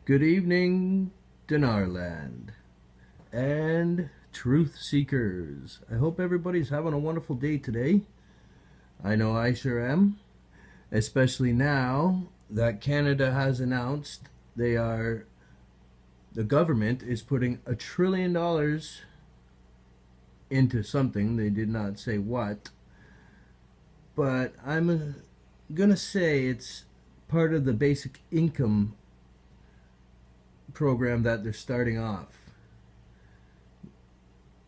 Good evening, Dinarland and truth seekers. I hope everybody's having a wonderful day today. I know I sure am, especially now that Canada has announced the government is putting $1 trillion into something. They did not say what, but I'm gonna say it's part of the basic income program that they're starting off.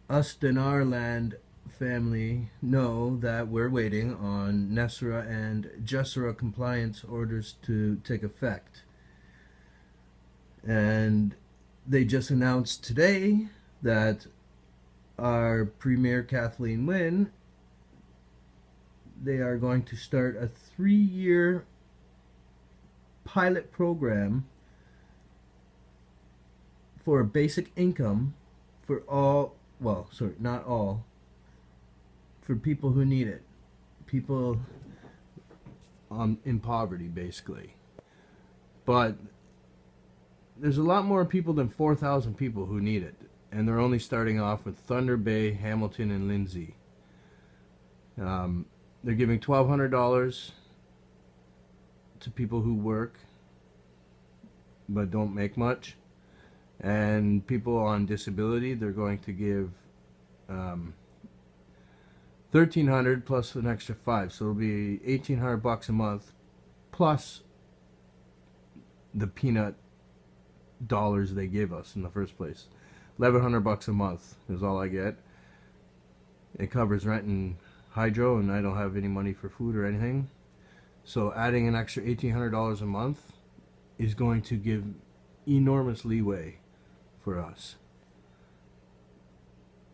Us in our land family know that we're waiting on GESARA and GESARA compliance orders to take effect. And they just announced today that our Premier Kathleen Wynne, they are going to start a 3-year pilot program for a basic income for all, well, sorry, not all, for people who need it. People in poverty, basically. But there's a lot more people than 4,000 people who need it. And they're only starting off with Thunder Bay, Hamilton, and Lindsay. They're giving $1,200 to people who work but don't make much. And people on disability, they're going to give $1,300 plus an extra $5, so it'll be $1,800 a month, plus the peanut dollars they gave us in the first place. $1,100 a month is all I get. It covers rent and hydro, and I don't have any money for food or anything. So adding an extra $1,800 a month is going to give enormous leeway for us.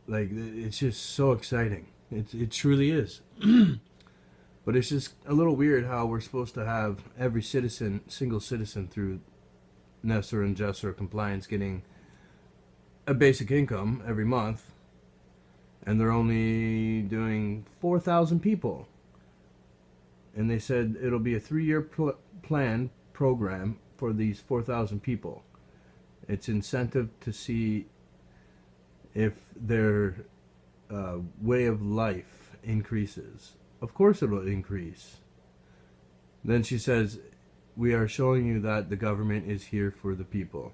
Like, it's just so exciting. It truly is. But it's just a little weird how we're supposed to have every citizen, single citizen, through GESARA and GESARA compliance getting a basic income every month, and they're only doing 4,000 people. And they said it'll be a 3-year program for these 4,000 people. It's incentive to see if their way of life increases. Of course it'll increase. Then she says, we are showing you that the government is here for the people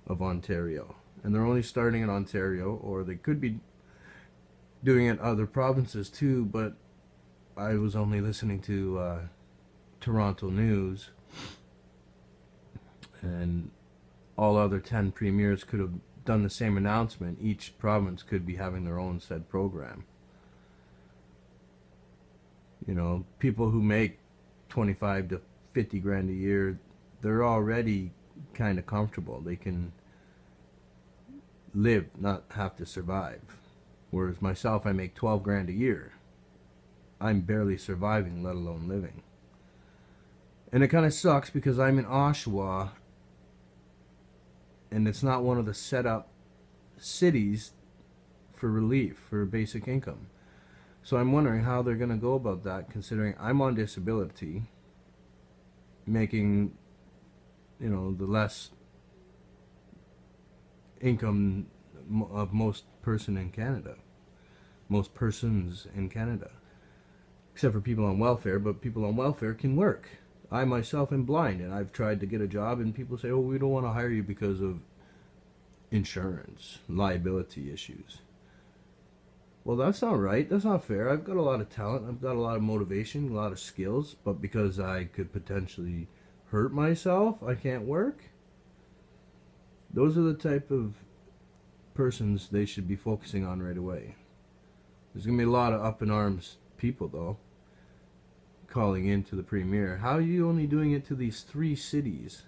of Ontario. And they're only starting in Ontario, or they could be doing it in other provinces too, but I was only listening to Toronto News, and all other 10 premiers could have done the same announcement. Each province could be having their own said program. You know, people who make 25 to 50 grand a year, they're already kind of comfortable. They can live, not have to survive. Whereas myself, I make 12 grand a year. I'm barely surviving, let alone living. And it kind of sucks because I'm in Oshawa, and it's not one of the set up cities for relief, for basic income. So I'm wondering how they're going to go about that, considering I'm on disability, making, you know, the less income of most persons in Canada. Except for people on welfare, but people on welfare can work. I myself am blind, and I've tried to get a job, and people say, oh, we don't want to hire you because of insurance, liability issues. Well, that's not right. That's not fair. I've got a lot of talent. I've got a lot of motivation, a lot of skills, but because I could potentially hurt myself, I can't work? Those are the type of persons they should be focusing on right away. There's going to be a lot of up in arms people, though, calling in to the Premier. How are you only doing it to these 3 cities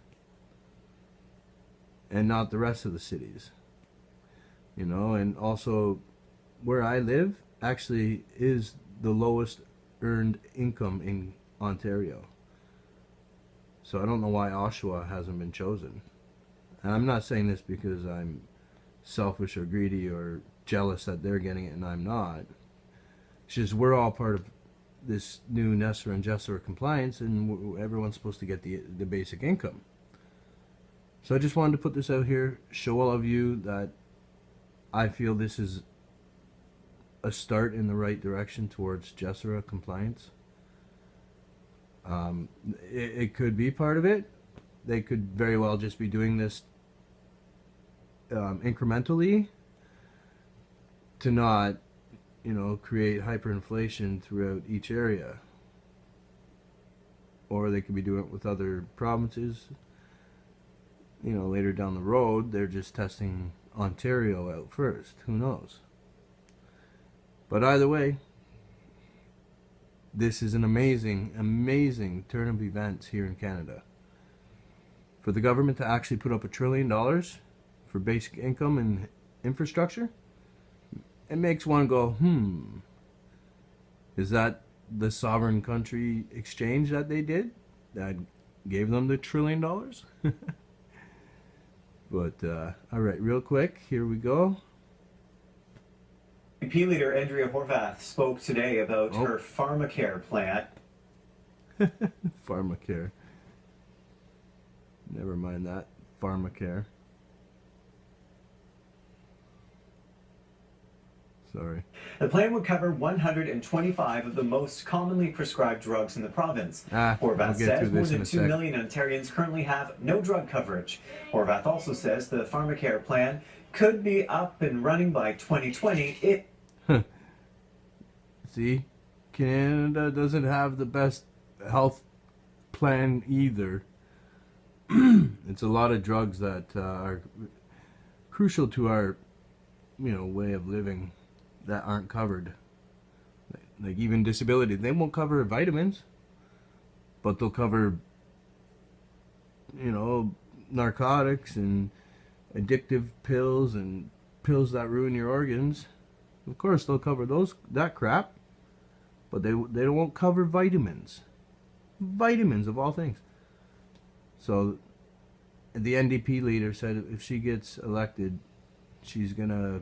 and not the rest of the cities? You know, and also where I live actually is the lowest earned income in Ontario. So I don't know why Oshawa hasn't been chosen. And I'm not saying this because I'm selfish or greedy or jealous that they're getting it and I'm not. It's just we're all part of this new GESARA and GESARA compliance, and everyone's supposed to get the basic income. So I just wanted to put this out here, show all of you that I feel this is a start in the right direction towards GESARA compliance. It could be part of it. They could very well just be doing this incrementally to not, you know, create hyperinflation throughout each area. Or they could be doing it with other provinces. You know, later down the road, they're just testing Ontario out first. Who knows? But either way, this is an amazing, amazing turn of events here in Canada. For the government to actually put up $1 trillion for basic income and infrastructure, it makes one go, is that the sovereign country exchange that they did that gave them the $1 trillion? But, alright, real quick, here we go. NDP leader Andrea Horwath spoke today about her pharmacare plan. Pharmacare. Never mind that. Pharmacare. Sorry. The plan would cover 125 of the most commonly prescribed drugs in the province. Horwath says more than 2 million Ontarians currently have no drug coverage. Horwath also says the pharmacare plan could be up and running by 2020. See, Canada doesn't have the best health plan either. It's a lot of drugs that are crucial to our, you know, way of living that aren't covered. Like even disability, they won't cover vitamins, but they'll cover, you know, narcotics and addictive pills and pills that ruin your organs. Of course, they'll cover that crap, but they won't cover vitamins. Vitamins of all things. So the NDP leader said if she gets elected, she's gonna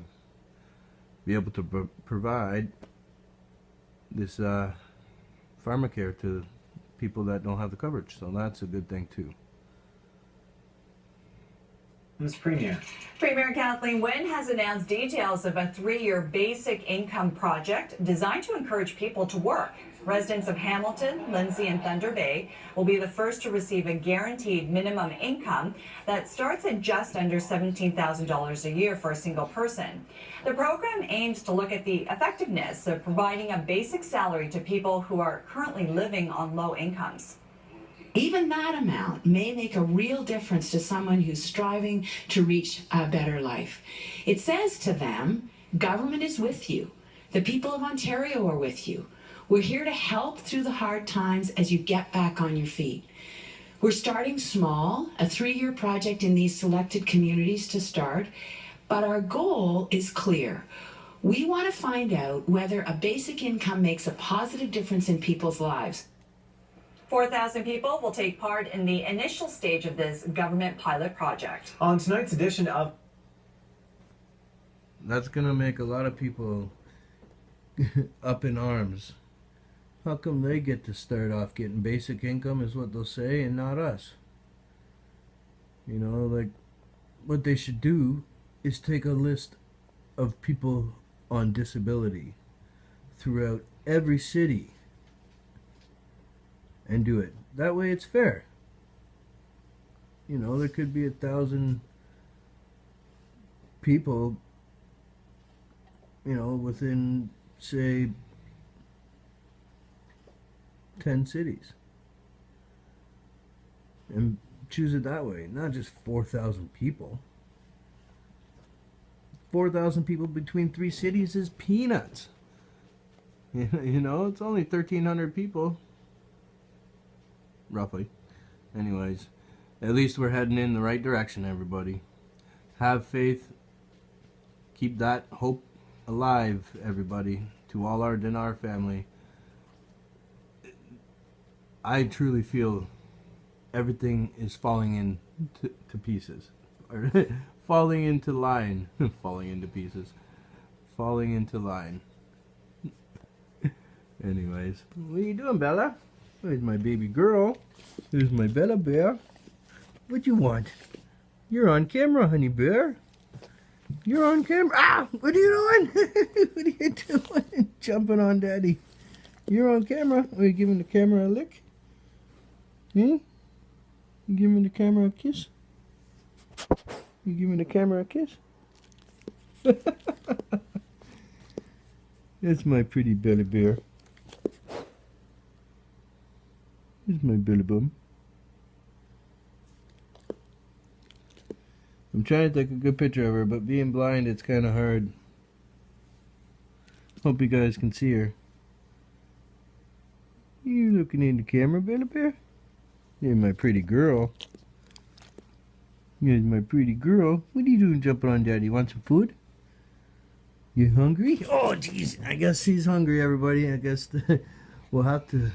be able to provide this pharmacare to people that don't have the coverage. So that's a good thing too. Ms. Premier. Premier Kathleen Wynne has announced details of a 3-year basic income project designed to encourage people to work. Residents of Hamilton, Lindsay and Thunder Bay will be the first to receive a guaranteed minimum income that starts at just under $17,000 a year for a single person. The program aims to look at the effectiveness of providing a basic salary to people who are currently living on low incomes. Even that amount may make a real difference to someone who's striving to reach a better life. It says to them, government is with you. The people of Ontario are with you. We're here to help through the hard times as you get back on your feet. We're starting small, a 3-year project in these selected communities to start, but our goal is clear. We want to find out whether a basic income makes a positive difference in people's lives. 4,000 people will take part in the initial stage of this government pilot project. On tonight's edition of... That's going to make a lot of people up in arms. How come they get to start off getting basic income is what they'll say and not us? You know, like what they should do is take a list of people on disability throughout every city and do it. That way it's fair. You know, there could be 1,000 people, you know, within, say, 10 cities. And choose it that way, not just 4,000 people. 4,000 people between 3 cities is peanuts. You know, it's only 1,300 people. Roughly. Anyways, at least we're heading in the right direction, everybody. Have faith. Keep that hope alive, everybody. To all our Dinar family. I truly feel everything is falling into pieces. Or falling into line. Falling into pieces. Falling into line. Anyways, what are you doing, Bella? There's my baby girl. There's my Bella Bear. What you want? You're on camera, honey bear. You're on camera. Ah! What are you doing? What are you doing? Jumping on daddy. You're on camera. Are you giving the camera a lick? Hmm? You giving the camera a kiss? You giving the camera a kiss? That's my pretty belly bear. Here's my belly bum. I'm trying to take a good picture of her, but being blind, it's kind of hard. Hope you guys can see her. You looking in the camera, belly bear? You're my pretty girl. You're my pretty girl. What are you doing jumping on daddy? Want some food? You hungry? Oh, jeez. I guess he's hungry, everybody. I guess we'll have to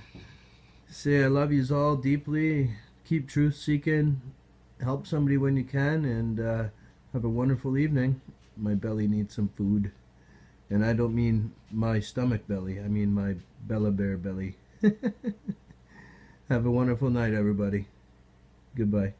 say I love yous all deeply. Keep truth seeking. Help somebody when you can. And have a wonderful evening. My belly needs some food. And I don't mean my stomach belly. I mean my Bella Bear belly. Have a wonderful night, everybody. Goodbye.